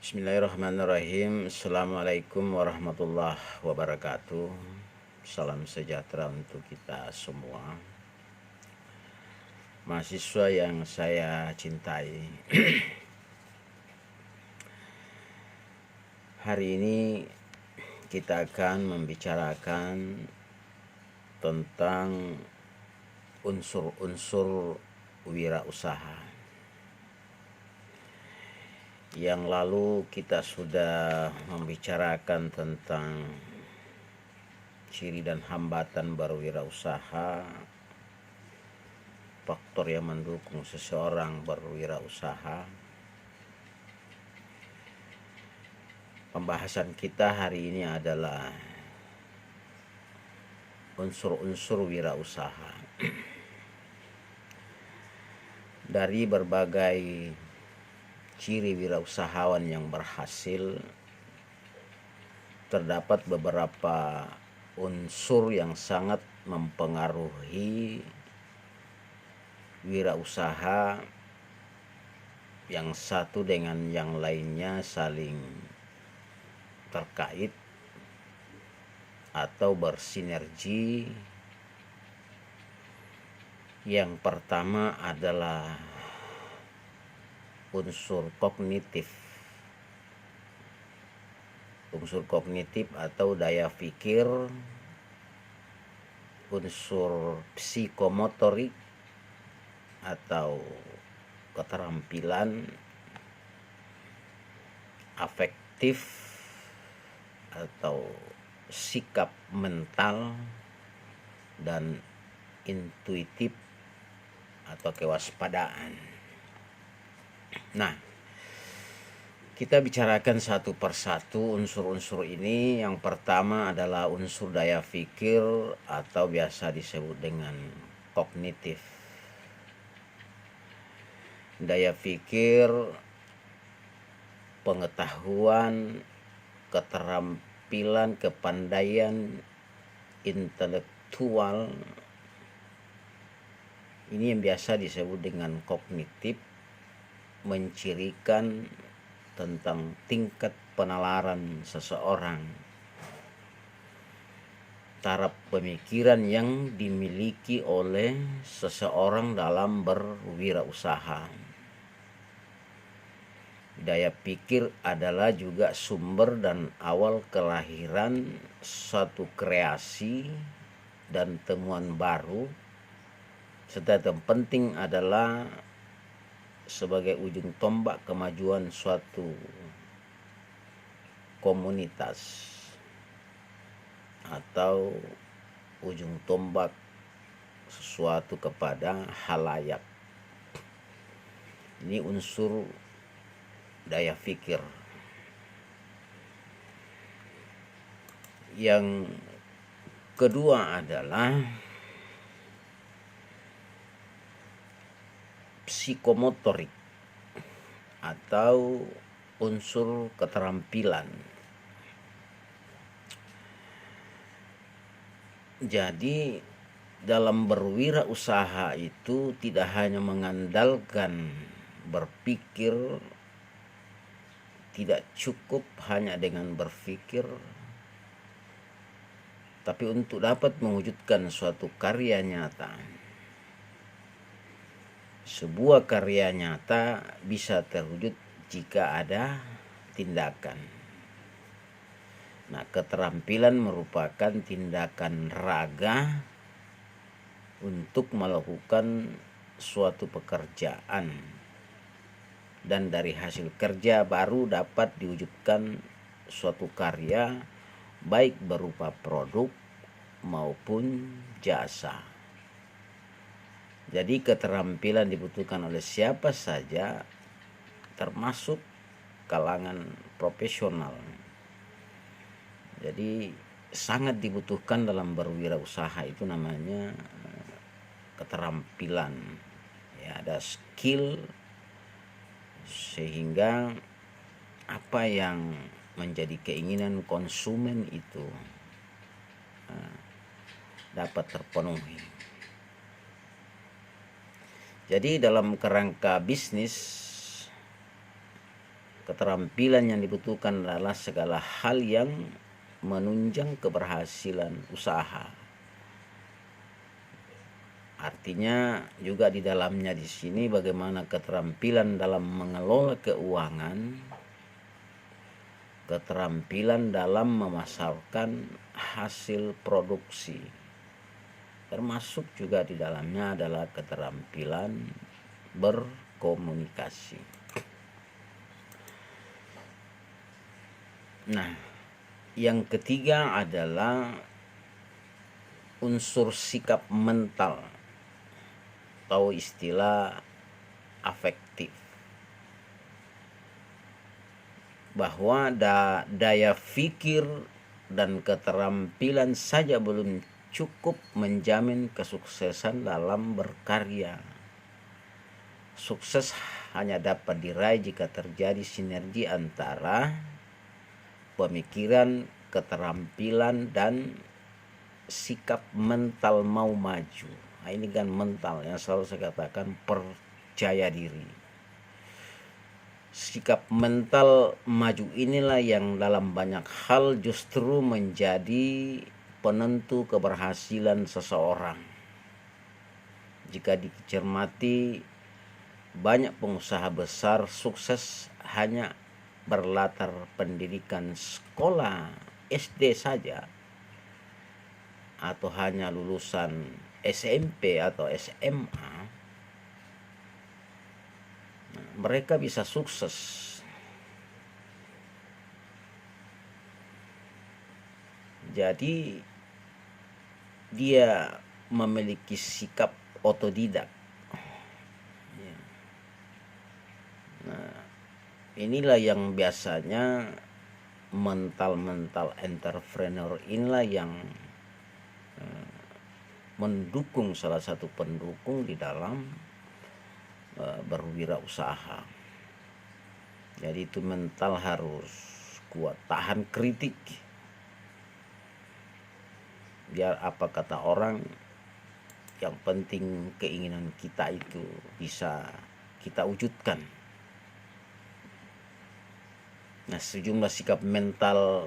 Bismillahirrahmanirrahim. Assalamualaikum warahmatullahi wabarakatuh. Salam sejahtera untuk kita semua. Mahasiswa yang saya cintai. Hari ini kita akan membicarakan tentang unsur-unsur wirausaha. Yang lalu kita sudah membicarakan tentang ciri dan hambatan berwirausaha, faktor yang mendukung seseorang berwirausaha. Pembahasan kita hari ini adalah unsur-unsur wirausaha. Dari berbagai ciri wirausahawan yang berhasil, terdapat beberapa unsur yang sangat mempengaruhi wirausaha yang satu dengan yang lainnya saling terkait atau bersinergi. Yang pertama adalah unsur kognitif. Unsur kognitif atau daya pikir, unsur psikomotorik atau keterampilan, afektif atau sikap mental, dan intuitif atau kewaspadaan. Nah, kita bicarakan satu persatu unsur-unsur ini. Yang pertama adalah unsur daya pikir atau biasa disebut dengan kognitif. Daya pikir, pengetahuan, keterampilan, kepandaian intelektual, ini yang biasa disebut dengan kognitif, mencirikan tentang tingkat penalaran seseorang, taraf pemikiran yang dimiliki oleh seseorang dalam berwirausaha. Daya pikir adalah juga sumber dan awal kelahiran suatu kreasi dan temuan baru, serta yang penting adalah sebagai ujung tombak kemajuan suatu komunitas atau ujung tombak sesuatu kepada halayak. Ini unsur daya pikir. Yang kedua adalah psikomotorik atau unsur keterampilan. Jadi dalam berwirausaha itu tidak hanya mengandalkan berpikir, tidak cukup hanya dengan berpikir, tapi untuk dapat mewujudkan suatu karya nyata. Sebuah karya nyata bisa terwujud jika ada tindakan. Nah, keterampilan merupakan tindakan raga untuk melakukan suatu pekerjaan, dan dari hasil kerja baru dapat diwujudkan suatu karya, baik berupa produk maupun jasa. Jadi keterampilan dibutuhkan oleh siapa saja, termasuk kalangan profesional. Jadi sangat dibutuhkan dalam berwirausaha itu namanya keterampilan. Ya, ada skill sehingga apa yang menjadi keinginan konsumen itu dapat terpenuhi. Jadi dalam kerangka bisnis Keterampilan yang dibutuhkan adalah segala hal yang menunjang keberhasilan usaha. Artinya juga di dalamnya di sini bagaimana keterampilan dalam mengelola keuangan, keterampilan dalam memasarkan hasil produksi, termasuk juga di dalamnya adalah keterampilan berkomunikasi. Nah, yang ketiga adalah unsur sikap mental atau istilah afektif. Bahwa daya pikir dan keterampilan saja belum cukup menjamin kesuksesan dalam berkarya. Sukses hanya dapat diraih jika terjadi sinergi antara pemikiran, keterampilan, dan sikap mental mau maju. Nah, ini kan mental yang selalu saya katakan percaya diri. Sikap mental maju inilah yang dalam banyak hal justru menjadi penentu keberhasilan seseorang. Jika dicermati, banyak pengusaha besar sukses hanya berlatar pendidikan sekolah SD saja, atau hanya lulusan SMP atau SMA, mereka bisa sukses. Jadi dia memiliki sikap otodidak. Nah, inilah yang biasanya mental entrepreneur inilah yang mendukung, salah satu pendukung di dalam berwirausaha. Jadi itu mental harus kuat, tahan kritik. Biar apa kata orang, yang penting keinginan kita itu bisa kita wujudkan. Nah, sejumlah sikap mental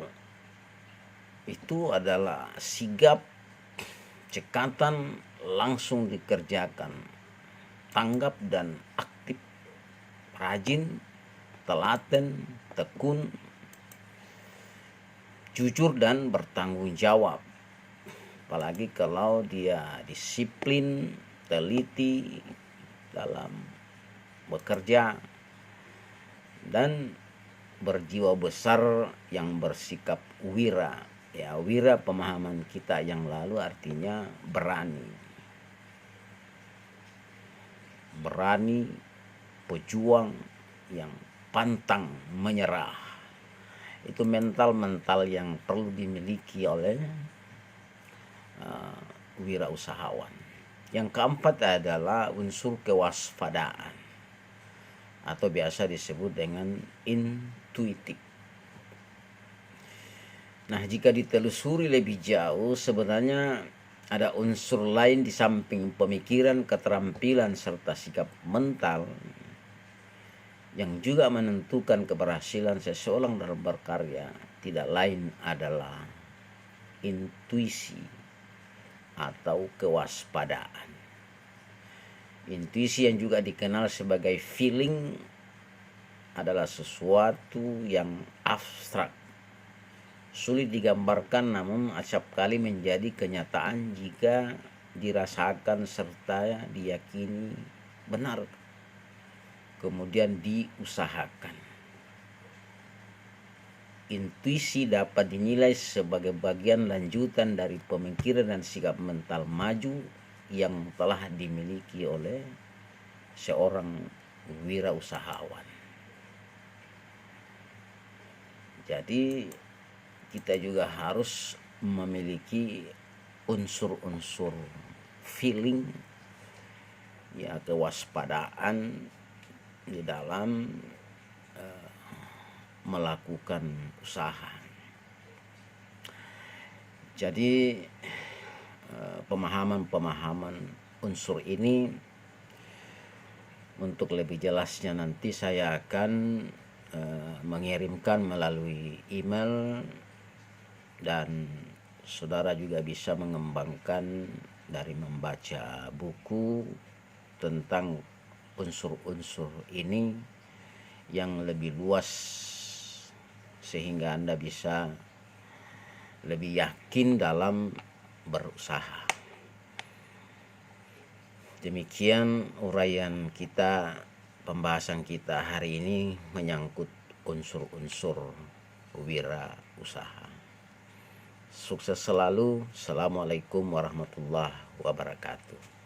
itu adalah sigap, cekatan, langsung dikerjakan, tanggap dan aktif, rajin, telaten, tekun, jujur dan bertanggung jawab. Apalagi kalau dia disiplin, teliti dalam bekerja, dan berjiwa besar yang bersikap wira. Ya, wira pemahaman kita yang lalu artinya berani. Berani, pejuang yang pantang menyerah. Itu mental yang perlu dimiliki oleh wirausahawan. Yang keempat adalah unsur kewaspadaan, atau biasa disebut dengan intuitif. Nah, jika ditelusuri lebih jauh, sebenarnya ada unsur lain di samping pemikiran, keterampilan, serta sikap mental yang juga menentukan keberhasilan seseorang dalam berkarya. Tidak lain adalah intuisi atau kewaspadaan. Intuisi yang juga dikenal sebagai feeling adalah sesuatu yang abstrak, sulit digambarkan, namun acap kali menjadi kenyataan jika dirasakan serta diyakini benar, kemudian diusahakan. Intuisi dapat dinilai sebagai bagian lanjutan dari pemikiran dan sikap mental maju yang telah dimiliki oleh seorang wirausahawan. Jadi kita juga harus memiliki unsur-unsur feeling, ya, kewaspadaan di dalam melakukan usaha. Jadi pemahaman unsur ini, untuk lebih jelasnya nanti saya akan mengirimkan melalui email, dan saudara juga bisa mengembangkan dari membaca buku tentang unsur-unsur ini yang lebih luas, sehingga Anda bisa lebih yakin dalam berusaha. Demikian uraian kita, pembahasan kita hari ini menyangkut unsur-unsur wirausaha. Sukses selalu. Assalamualaikum warahmatullahi wabarakatuh.